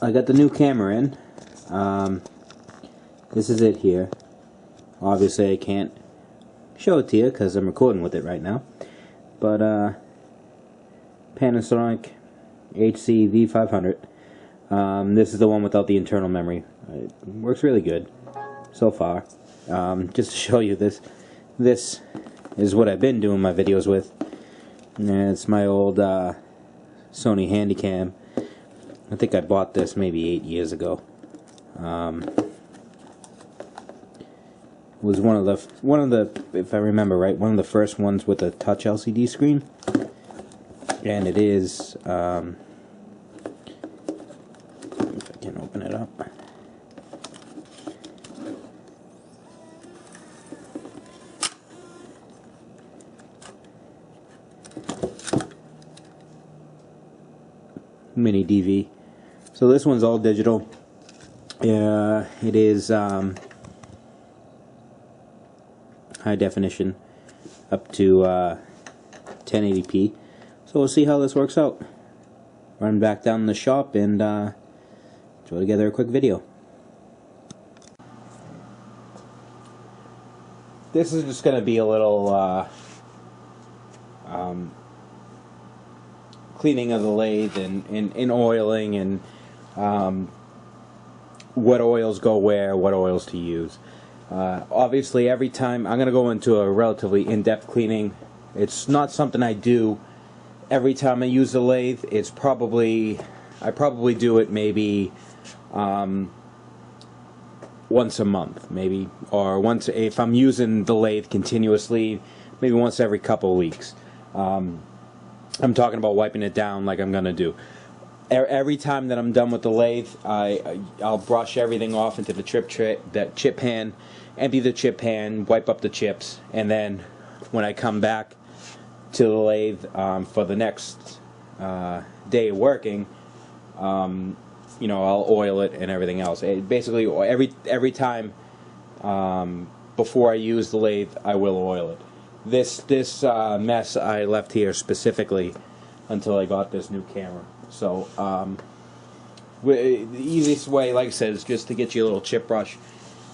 I got the new camera in. This is it here. Obviously I can't show it to you because I'm recording with it right now. But Panasonic HC V500. This is the one without the internal memory. It works really good so far. Just to show you this is what I've been doing my videos with. And it's my old Sony Handycam. I think I bought this maybe 8 years ago. Was one of the, if I remember right, one of the first ones with a touch LCD screen. And it is, if I can open it up. Mini DV. So this one's all digital. It is high definition up to 1080p. So we'll see how this works out. Run back down the shop and throw together a quick video. This is just going to be a little cleaning of the lathe and oiling and what oils go where, what oils to use. Obviously every time I'm going to go into a relatively in-depth cleaning. It's not something I do every time I use the lathe. It's probably, I probably do it maybe once a month maybe, or once, if I'm using the lathe continuously, maybe once every couple of weeks. I'm talking about wiping it down like I'm gonna do. Every time that I'm done with the lathe, I'll brush everything off into the chip pan, empty the chip pan, wipe up the chips, and then when I come back to the lathe for the next day of working, you know, I'll oil it and everything else. Basically, every time before I use the lathe, I will oil it. This mess I left here specifically until I got this new camera. So the easiest way, like I said, is just to get you a little chip brush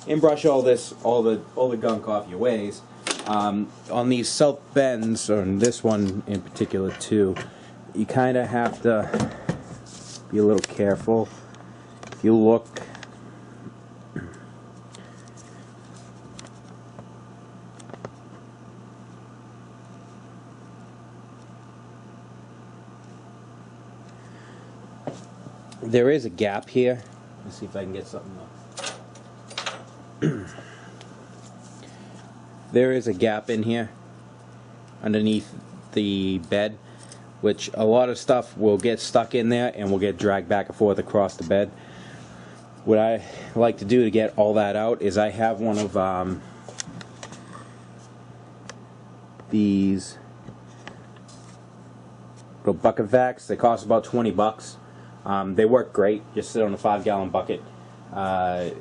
and brush all the gunk off your ways. On these Southbends, or this one in particular too, you kind of have to be a little careful. If you look, there is a gap here. Let's see if I can get something up. There is a gap in here underneath the bed, which a lot of stuff will get stuck in there and will get dragged back and forth across the bed. What I like to do to get all that out is I have one of these little bucket vacs. They cost about 20 bucks. They work great. Just sit on a 5-gallon bucket.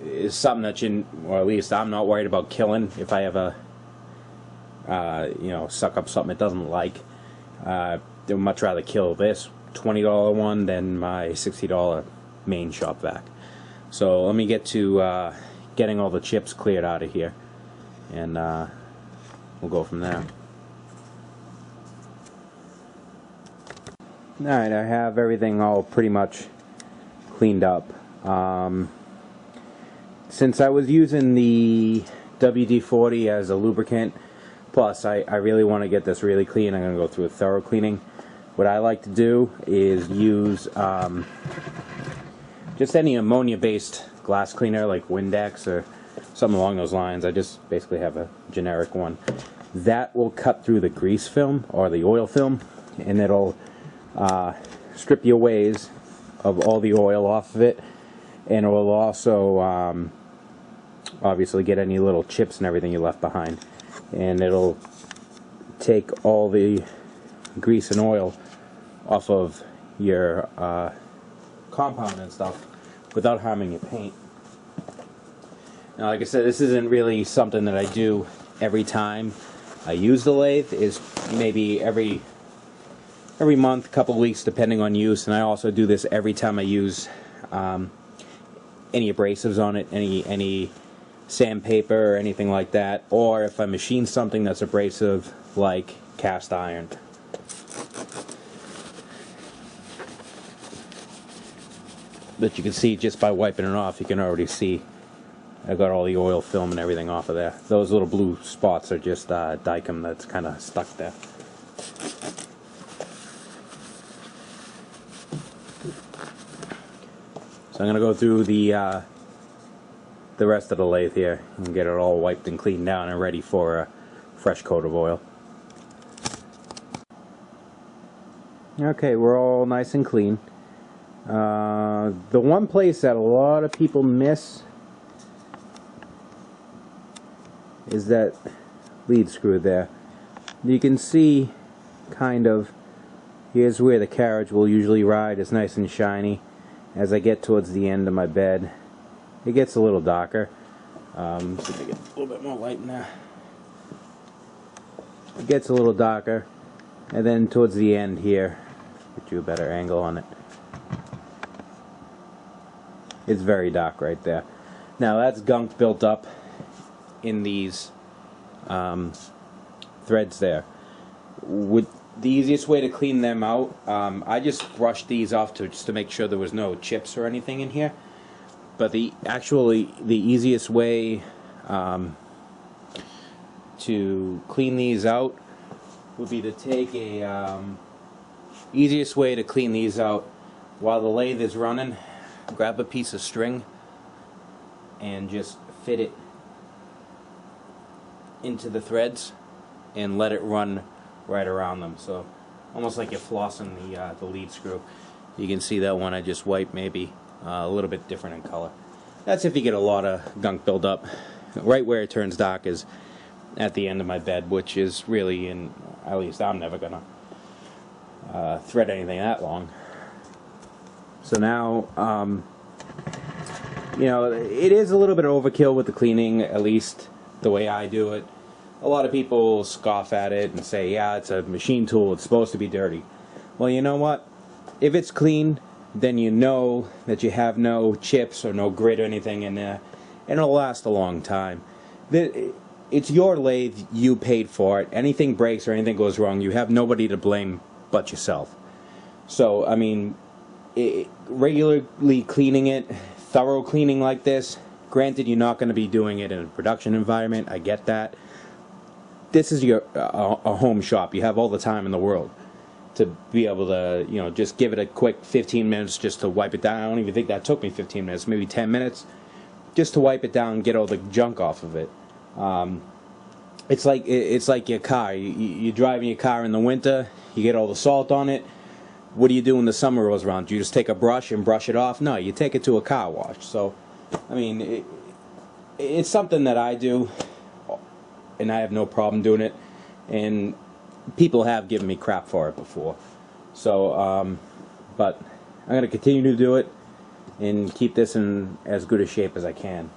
It's something that you, or at least I'm not worried about killing if I ever you know, suck up something it doesn't like. I'd much rather kill this $20 one than my $60 main shop vac. So let me get to getting all the chips cleared out of here, and we'll go from there. Alright, I have everything all pretty much cleaned up. Since I was using the WD-40 as a lubricant, plus I really want to get this really clean, I'm going to go through a thorough cleaning. What I like to do is use just any ammonia-based glass cleaner like Windex or something along those lines. I just basically have a generic one. That will cut through the grease film or the oil film, and it'll strip your ways of all the oil off of it, and it will also obviously get any little chips and everything you left behind, and it'll take all the grease and oil off of your compound and stuff without harming your paint. Now, like I said, this isn't really something that I do every time I use the lathe. Is maybe every month, couple weeks, depending on use. And I also do this every time I use any abrasives on it, any sandpaper or anything like that, or if I machine something that's abrasive like cast iron. That you can see just by wiping it off, you can already see I got all the oil film and everything off of there. Those little blue spots are just dicum that's kind of stuck there. So I'm going to go through the rest of the lathe here and get it all wiped and cleaned down and ready for a fresh coat of oil. Okay, we're all nice and clean. The one place that a lot of people miss is that lead screw there. You can see kind of, here's where the carriage will usually ride. It's nice and shiny. As I get towards the end of my bed, it gets a little darker. See if I get a little bit more light in there. It gets a little darker, and then towards the end here, get you a better angle on it. It's very dark right there. Now that's gunk built up in these threads there. The easiest way to clean them out, I just brushed these off just to make sure there was no chips or anything in here. But the easiest way to clean these out would be to take a easiest way to clean these out while the lathe is running. Grab a piece of string and just fit it into the threads and let it run right around them. So almost like you're flossing the lead screw. You can see that one I just wiped, maybe a little bit different in color. That's if you get a lot of gunk buildup. Right where it turns dark is at the end of my bed, which is really, at least I'm never gonna thread anything that long. So now, you know, it is a little bit of overkill with the cleaning, at least the way I do it. A lot of people scoff at it and say, yeah, it's a machine tool, it's supposed to be dirty. Well, you know what? If it's clean, then you know that you have no chips or no grit or anything in there, and it'll last a long time. It's your lathe, you paid for it. Anything breaks or anything goes wrong, you have nobody to blame but yourself. So, I mean, regularly cleaning it, thorough cleaning like this, granted you're not going to be doing it in a production environment, I get that. This is a home shop. You have all the time in the world to be able to, you know, just give it a quick 15 minutes just to wipe it down. I don't even think that took me 15 minutes, maybe 10 minutes, just to wipe it down and get all the junk off of it. It's like your car. You're driving your car in the winter, you get all the salt on it. What do you do when the summer rolls around? Do you just take a brush and brush it off? No, you take it to a car wash. So, I mean, it's something that I do, and I have no problem doing it, and people have given me crap for it before. So, but I'm going to continue to do it and keep this in as good a shape as I can.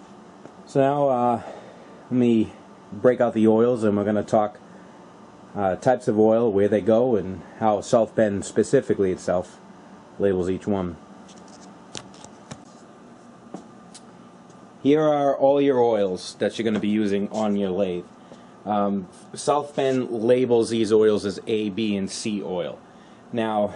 So now, let me break out the oils, and we're going to talk types of oil, where they go, and how Southbend specifically itself labels each one. Here are all your oils that you're going to be using on your lathe. Southbend labels these oils as A, B, and C oil. Now,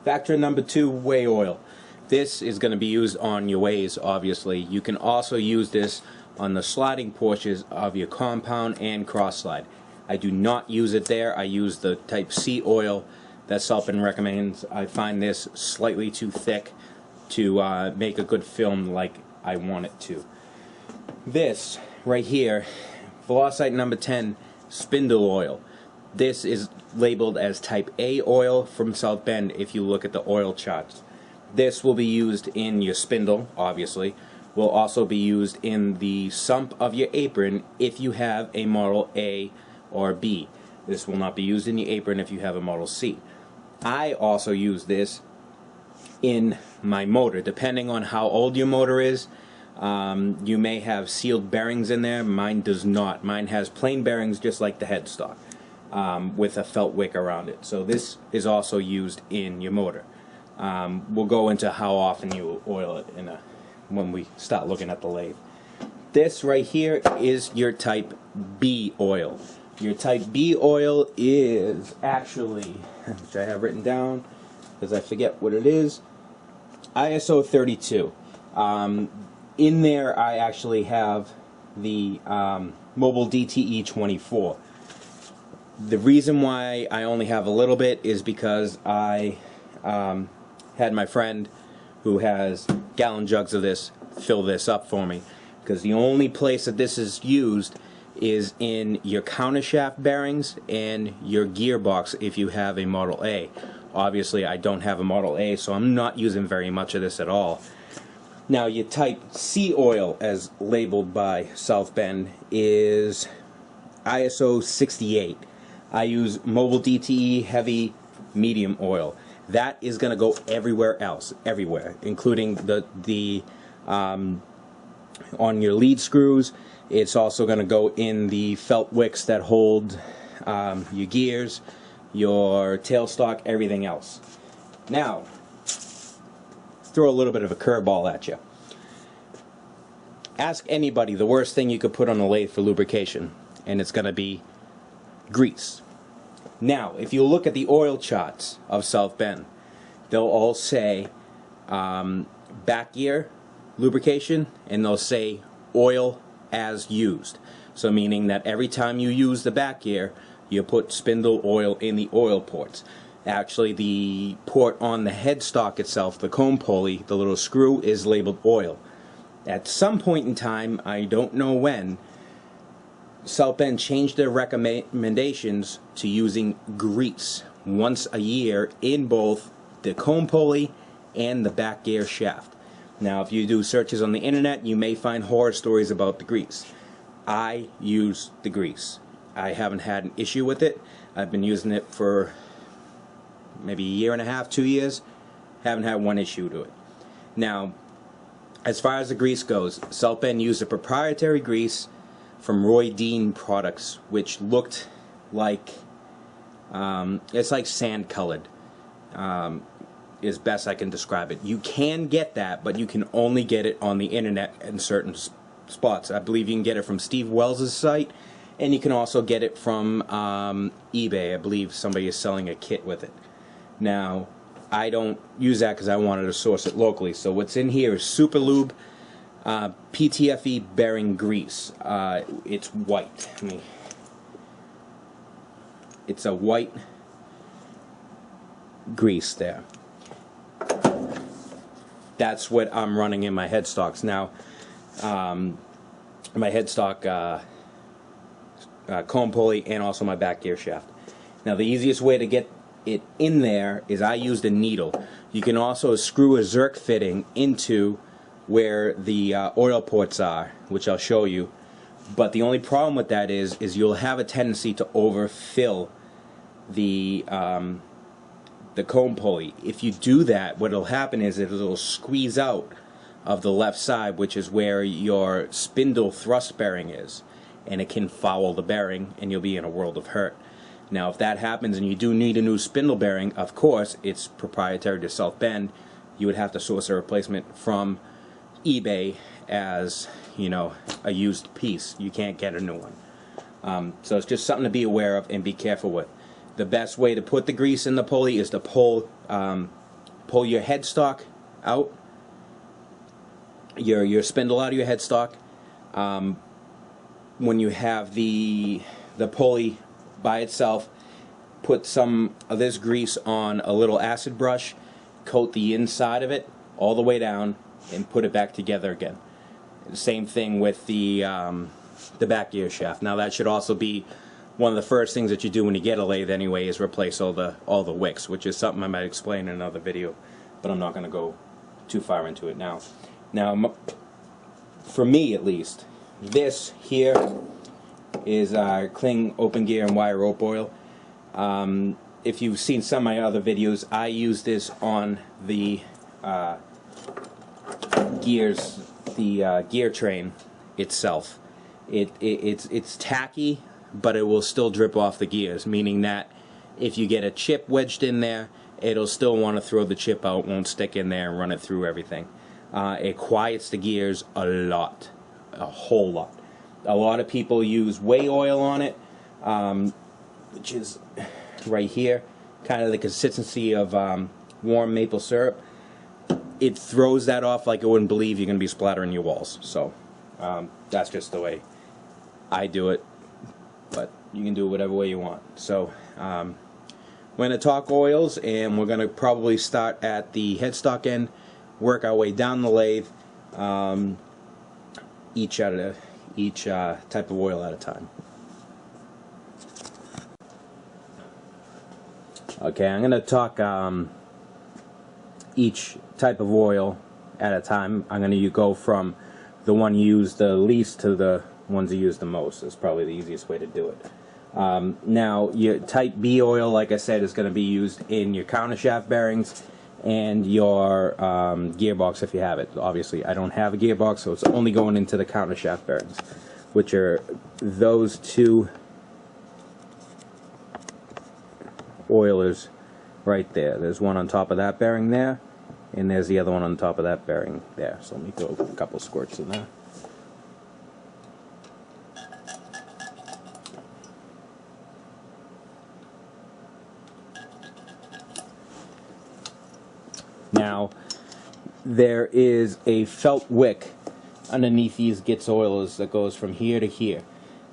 factor number 2, whey oil. This is going to be used on your ways, obviously. You can also use this on the sliding portions of your compound and cross slide. I do not use it there. I use the type C oil that Southbend recommends. I find this slightly too thick to make a good film like I want it to. This right here, Velocite number 10, Spindle Oil. This is labeled as type A oil from Southbend if you look at the oil charts. This will be used in your spindle, obviously. Will also be used in the sump of your apron if you have a model A or B. This will not be used in the apron if you have a model C. I also use this in my motor. Depending on how old your motor is, you may have sealed bearings in there. Mine does not. Mine has plain bearings just like the headstock, with a felt wick around it. So this is also used in your motor. We'll go into how often you oil it when we start looking at the lathe. This right here is your type B oil. Your type B oil is actually, which I have written down because I forget what it is, ISO 32. In there I actually have the Mobile DTE 24. The reason why I only have a little bit is because I had my friend who has gallon jugs of this fill this up for me, because the only place that this is used is in your countershaft bearings and your gearbox if you have a Model A. Obviously I don't have a Model A, so I'm not using very much of this at all. Now your type C oil, as labeled by Southbend, is ISO 68. I use Mobile DTE heavy medium oil. That is going to go everywhere else, everywhere, including the on your lead screws. It's also going to go in the felt wicks that hold your gears, your tailstock, everything else. Now, throw a little bit of a curveball at you. Ask anybody the worst thing you could put on a lathe for lubrication, and it's going to be grease. Now, if you look at the oil charts of Southbend, they'll all say back gear lubrication, and they'll say oil as used. So meaning that every time you use the back gear, you put spindle oil in the oil ports. Actually, the port on the headstock itself, the comb pulley, the little screw, is labeled oil. At some point in time, I don't know when, Southbend changed their recommendations to using grease once a year in both the comb pulley and the back gear shaft. Now, if you do searches on the internet, you may find horror stories about the grease. I use the grease. I haven't had an issue with it. I've been using it for maybe a year and a half, 2 years. Haven't had one issue to it. Now, as far as the grease goes, Southbend used a proprietary grease from Roy Dean products, which looked like it's like sand colored, is best I can describe it. You can get that, but you can only get it on the internet in certain spots. I believe you can get it from Steve Wells' site, and you can also get it from eBay. I believe somebody is selling a kit with it. Now, I don't use that because I wanted to source it locally. So what's in here is Super Lube Ptfe bearing grease. It's white. It's a white grease there. That's what I'm running in my headstocks now. My headstock comb pulley and also my back gear shaft. Now the easiest way to get it in there is I used a needle. You can also screw a Zerk fitting into where the oil ports are, which I'll show you. But the only problem with that is you'll have a tendency to overfill the comb pulley. If you do that, what will happen is it'll squeeze out of the left side, which is where your spindle thrust bearing is, and it can foul the bearing, and you'll be in a world of hurt. Now, if that happens and you do need a new spindle bearing, of course, it's proprietary to Southbend. You would have to source a replacement from eBay as, you know, a used piece. You can't get a new one. So it's just something to be aware of and be careful with. The best way to put the grease in the pulley is to pull your headstock out, your spindle out of your headstock. When you have the pulley by itself, put some of this grease on a little acid brush, coat the inside of it all the way down, and put it back together again. Same thing with the back gear shaft. Now that should also be one of the first things that you do when you get a lathe anyway, is replace all the wicks, which is something I might explain in another video, but I'm not going to go too far into it now. Now, for me at least, this here is our Kling open gear and wire rope oil. If you've seen some of my other videos, I use this on the gears, the gear train itself. It's tacky, but it will still drip off the gears, meaning that if you get a chip wedged in there it'll still want to throw the chip out, won't stick in there and run it through everything. It quiets the gears a lot, a whole lot. A lot of people use whey oil on it, which is right here, kind of the consistency of warm maple syrup. It throws that off like you wouldn't believe. You're going to be splattering your walls. So that's just the way I do it, but you can do it whatever way you want. So we're going to talk oils, and we're going to probably start at the headstock end, work our way down the lathe, each type of oil at a time. Okay, I'm going to talk each type of oil at a time. I'm going to go from the one you use the least to the ones you use the most. That's probably the easiest way to do it. Now, your type B oil, like I said, is going to be used in your countershaft bearings and your gearbox if you have it. Obviously, I don't have a gearbox, so it's only going into the countershaft bearings, which are those two oilers right there. There's one on top of that bearing there, and there's the other one on top of that bearing there. So let me throw a couple squirts in there. Now, there is a felt wick underneath these Gitz oilers that goes from here to here.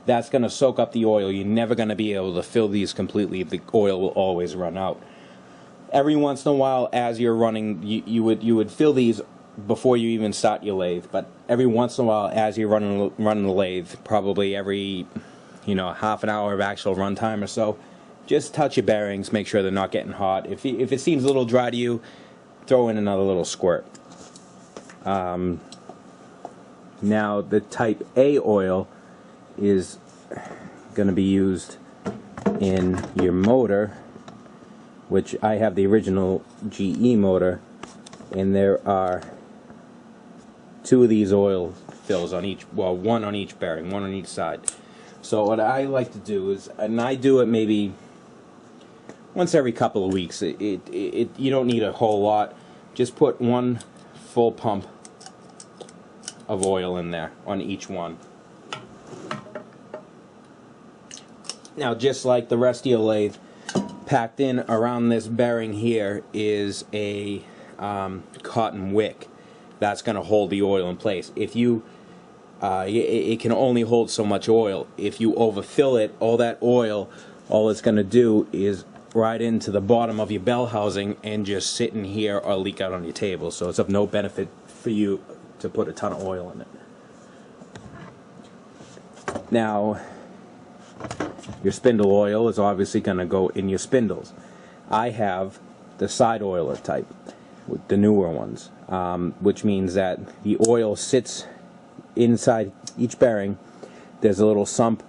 That's going to soak up the oil. You're never going to be able to fill these completely. The oil will always run out. Every once in a while, as you're running, you would fill these before you even start your lathe. But every once in a while, as you're running the lathe, probably every half an hour of actual run time or so, just touch your bearings, make sure they're not getting hot. If it seems a little dry to you, throw in another little squirt. Now, the type A oil is going to be used in your motor, which I have the original GE motor, and there are two of these oil fills on each, well, one on each bearing, one on each side. So what I like to do is, and I do it maybe once every couple of weeks. You don't need a whole lot. Just put one full pump of oil in there on each one. Now, just like the rest of your lathe, packed in around this bearing here is a cotton wick that's going to hold the oil in place. If you it can only hold so much oil. If you overfill it, all that oil, all it's going to do is right into the bottom of your bell housing and just sit in here or leak out on your table. So it's of no benefit for you to put a ton of oil in it. Now, your spindle oil is obviously going to go in your spindles. I have the side oiler type, with the newer ones, which means that the oil sits inside each bearing. There's a little sump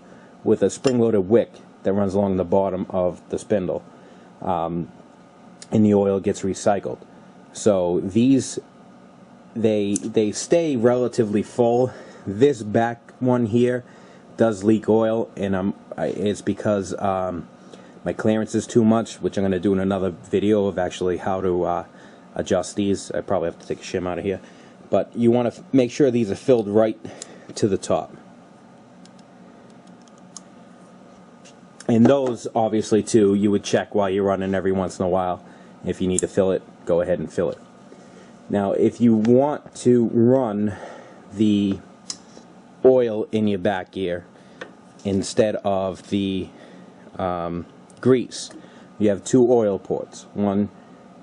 with a spring-loaded wick that runs along the bottom of the spindle, and the oil gets recycled. So these, they stay relatively full. This back one here does leak oil, and it's because my clearance is too much, which I'm going to do in another video of actually how to adjust these. I probably have to take a shim out of here, but you want to make sure these are filled right to the top. And those, obviously, too, you would check while you're running every once in a while. If you need to fill it, go ahead and fill it. Now, if you want to run the oil in your back gear instead of the grease, you have two oil ports, one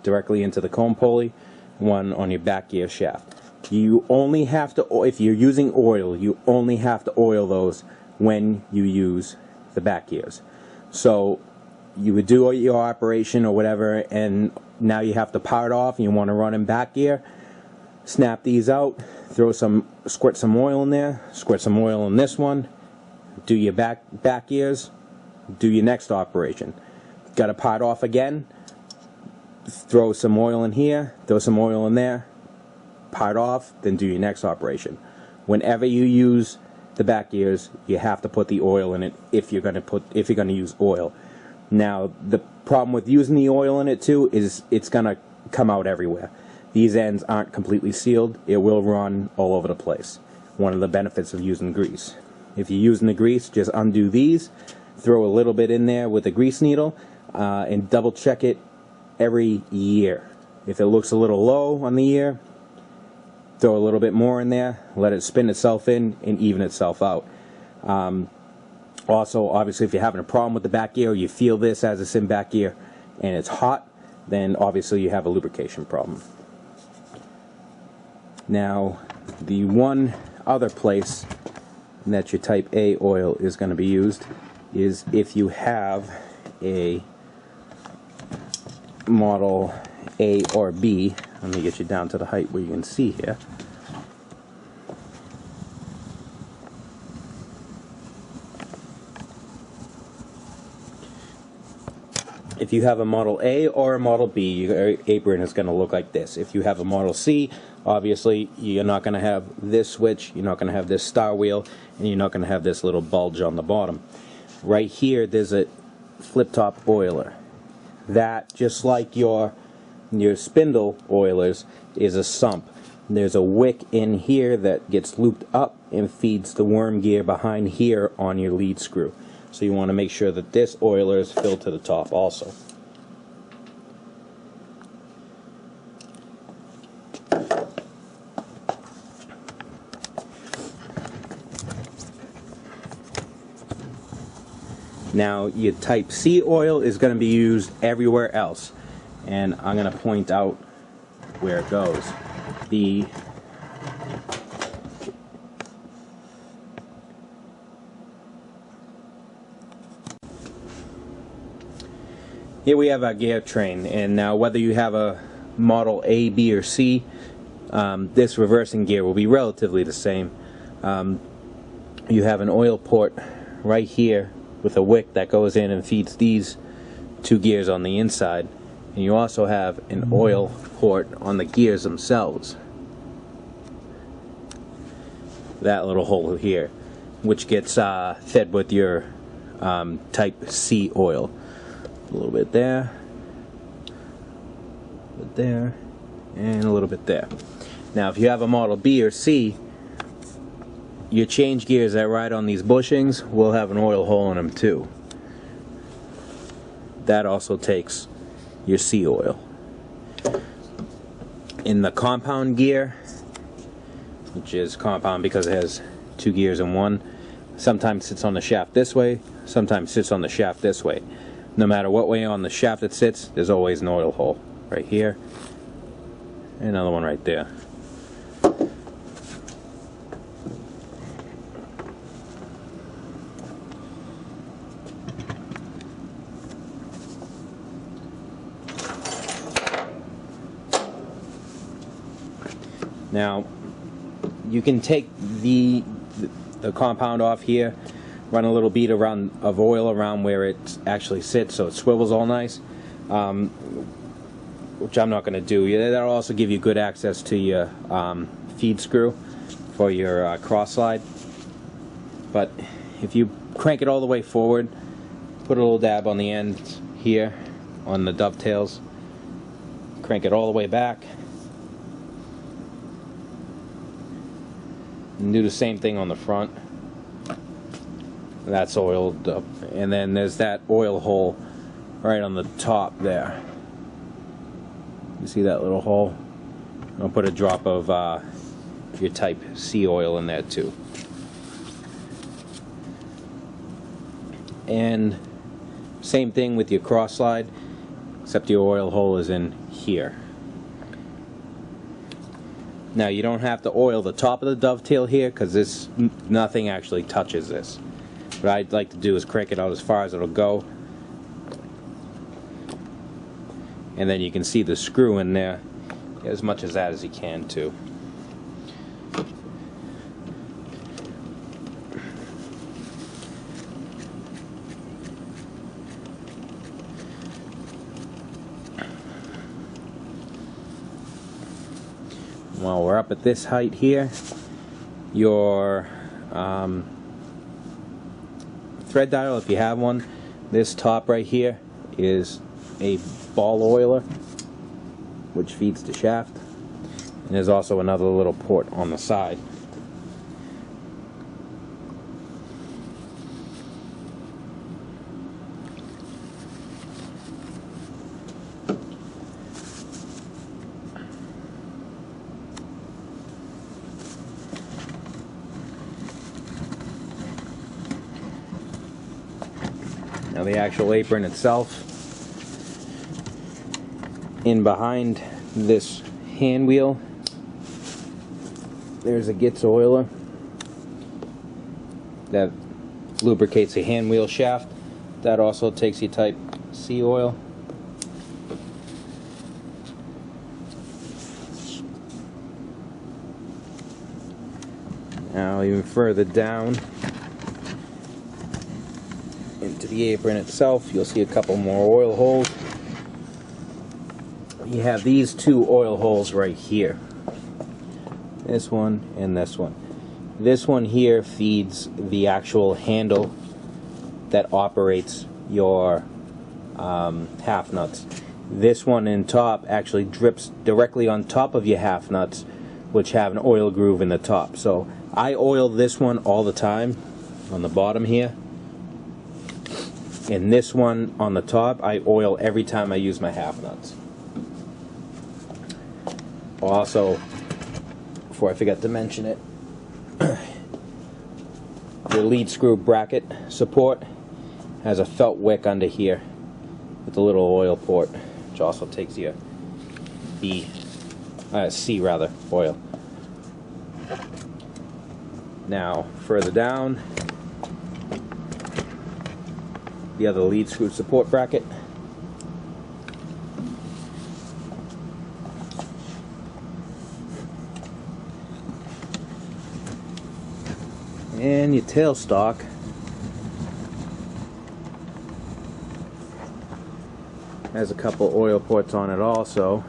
directly into the comb pulley, one on your back gear shaft. You only have to, if you're using oil, you only have to oil those when you use the back gears. So you would do your operation or whatever, and now you have to power it off and you want to run in back gear. Snap these out, squirt some oil in there, squirt some oil in this one, do your back gears, do your next operation. Got to power it off again, throw some oil in here, throw some oil in there, power it off, then do your next operation. Whenever you use the back gears, you have to put the oil in it if you're going to use oil. Now, the problem with using the oil in it too is it's going to come out everywhere. These ends aren't completely sealed. It will run all over the place. One of the benefits of using grease. If you're using the grease, just undo these, throw a little bit in there with a grease needle, and double check it every year. If it looks a little low on the year, throw a little bit more in there, let it spin itself in and even itself out. Also, obviously, if you're having a problem with the back gear, or you feel this as it's in back gear and it's hot, then obviously you have a lubrication problem. Now, the one other place that your type A oil is going to be used is if you have a model A or B. Let me get you down to the height where you can see here. If you have a Model A or a Model B, your apron is going to look like this. If you have a Model C, obviously you're not going to have this switch, you're not going to have this star wheel, and you're not going to have this little bulge on the bottom. Right here there's a flip-top oiler. That, just like your spindle oilers, is a sump. There's a wick in here that gets looped up and feeds the worm gear behind here on your lead screw. So you want to make sure that this oiler is filled to the top also. Now, your type C oil is going to be used everywhere else, and I'm going to point out where it goes. Here we have our gear train, and now whether you have a model A, B, or C, this reversing gear will be relatively the same. You have an oil port right here with a wick that goes in and feeds these two gears on the inside, and you also have an oil port on the gears themselves. That little hole here, which gets fed with your type C oil. A little bit there, a bit there, and a little bit there. Now, if you have a Model B or C, your change gears that ride on these bushings will have an oil hole in them too. That also takes your C oil. In the compound gear, which is compound because it has two gears in one, sometimes sits on the shaft this way, sometimes sits on the shaft this way. No matter what way on the shaft it sits, there's always an oil hole. Right here, and another one right there. Now, you can take the compound off here, run a little bead of oil around where it actually sits so it swivels all nice, which I'm not going to do. That'll also give you good access to your feed screw for your cross slide. But if you crank it all the way forward, put a little dab on the end here on the dovetails, crank it all the way back, and do the same thing on the front. That's oiled up, and then there's that oil hole right on the top there. You see that little hole? I'll put a drop of your type C oil in there too. And same thing with your cross slide, except your oil hole is in here. Now, you don't have to oil the top of the dovetail here because nothing actually touches this. What I'd like to do is crank it out as far as it'll go, and then you can see the screw in there, as much as that as you can too. While we're up at this height here, your thread dial, if you have one, This top right here is a ball oiler, which feeds the shaft. And there's also another little port on the side. Now the actual apron itself, in behind this hand wheel, there's a Gitz oiler that lubricates the hand wheel shaft. That also takes your type C oil. Now even further down into the apron itself, you'll see a couple more oil holes. You have these two oil holes right here. This one and this one. This one here feeds the actual handle that operates your half nuts. This one in top actually drips directly on top of your half nuts, which have an oil groove in the top. So I oil this one all the time on the bottom here. And this one on the top, I oil every time I use my half nuts. Also, before I forget to mention it, the lead screw bracket support has a felt wick under here with a little oil port, which also takes your C oil. Now, further down, the other lead screw support bracket. And your tailstock has a couple oil ports on it also.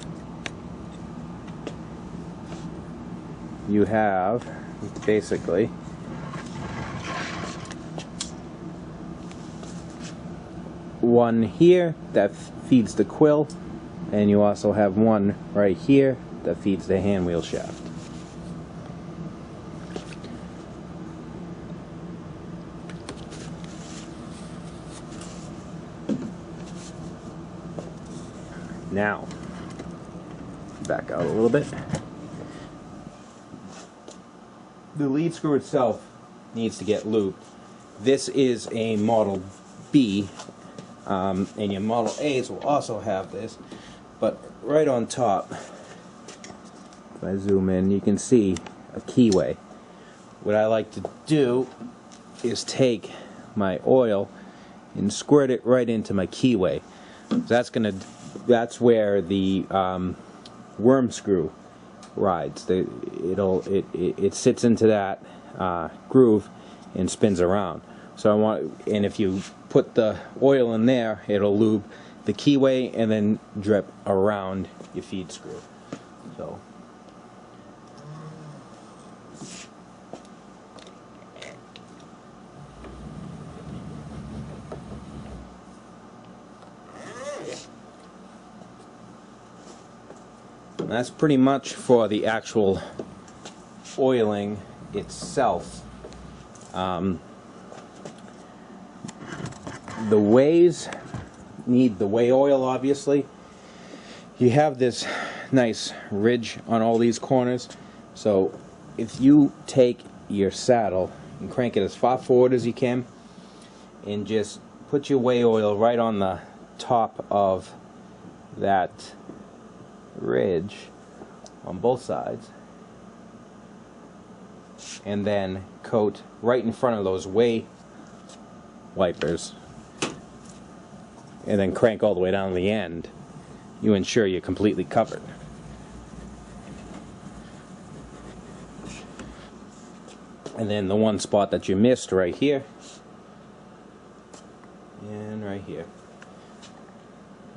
You have basically one here that feeds the quill, and you also have one right here that feeds the hand wheel shaft. Now, back out a little bit. The lead screw itself needs to get lubed. This is a Model B, and your Model A's will also have this, but right on top, if I zoom in, you can see a keyway. What I like to do is take my oil and squirt it right into my keyway. That's where the worm screw rides. It sits into that groove and spins around. So and if you put the oil in there, it'll lube the keyway and then drip around your feed screw. So that's pretty much for the actual oiling itself. The ways need the way oil, obviously. You have this nice ridge on all these corners, so if you take your saddle and crank it as far forward as you can and just put your way oil right on the top of that ridge on both sides, and then coat right in front of those way wipers, and then crank all the way down to the end, you ensure you're completely covered. And then the one spot that you missed right here and right here,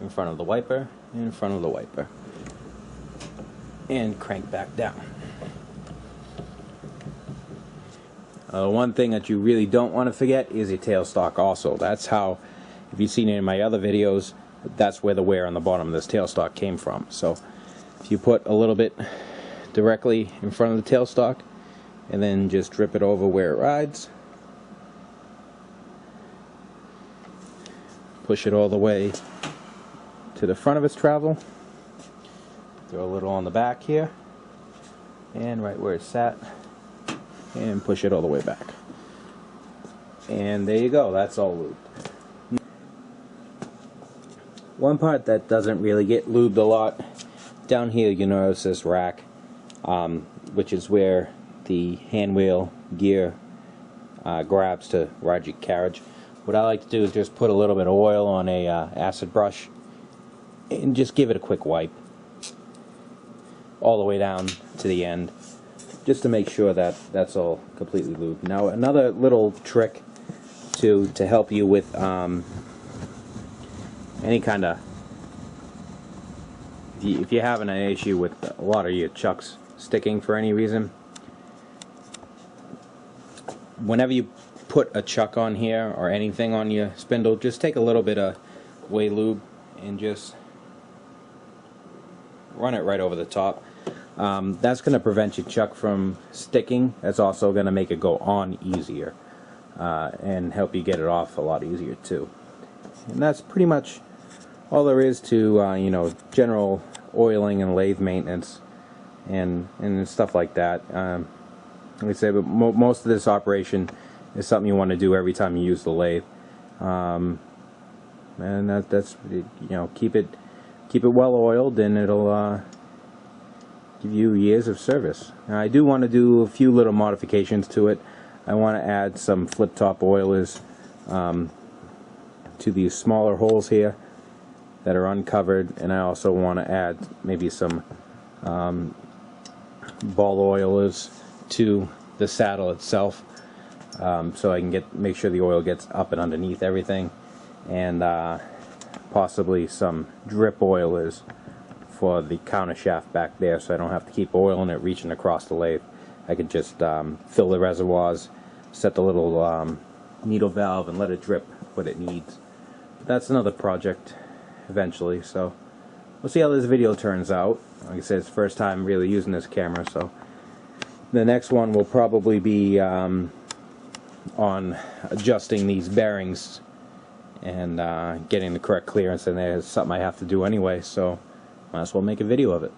in front of the wiper, in front of the wiper, and crank back down. One thing that you really don't want to forget is your tailstock also. That's how if you've seen any of my other videos, that's where the wear on the bottom of this tailstock came from. So if you put a little bit directly in front of the tailstock and then just drip it over where it rides, push it all the way to the front of its travel, throw a little on the back here and right where it's sat, and push it all the way back, and there you go, that's all lubed. One part that doesn't really get lubed a lot, down here you notice this rack, which is where the hand wheel gear grabs to ride your carriage. What I like to do is just put a little bit of oil on a acid brush and just give it a quick wipe all the way down to the end, just to make sure that that's all completely lubed. Now another little trick to help you with any kind of, if you're having an issue with a lot of your chucks sticking for any reason, whenever you put a chuck on here or anything on your spindle, just take a little bit of whey lube and just run it right over the top. That's going to prevent your chuck from sticking. That's also going to make it go on easier and help you get it off a lot easier too. And that's pretty much all there is to you know, general oiling and lathe maintenance and stuff like that. Like I say, but most of this operation is something you want to do every time you use the lathe, and that's you know, keep it well oiled, and it'll give you years of service. Now, I do want to do a few little modifications to it. I want to add some flip top oilers to these smaller holes here that are uncovered, and I also want to add maybe some ball oilers to the saddle itself, so I can make sure the oil gets up and underneath everything, and possibly some drip oilers for the counter shaft back there, so I don't have to keep oiling it reaching across the lathe. I could just fill the reservoirs, set the little needle valve, and let it drip what it needs. But that's another project eventually, so we'll see how this video turns out. Like I said, it's the first time really using this camera, so the next one will probably be on adjusting these bearings and getting the correct clearance, and there's something I have to do anyway, so might as well make a video of it.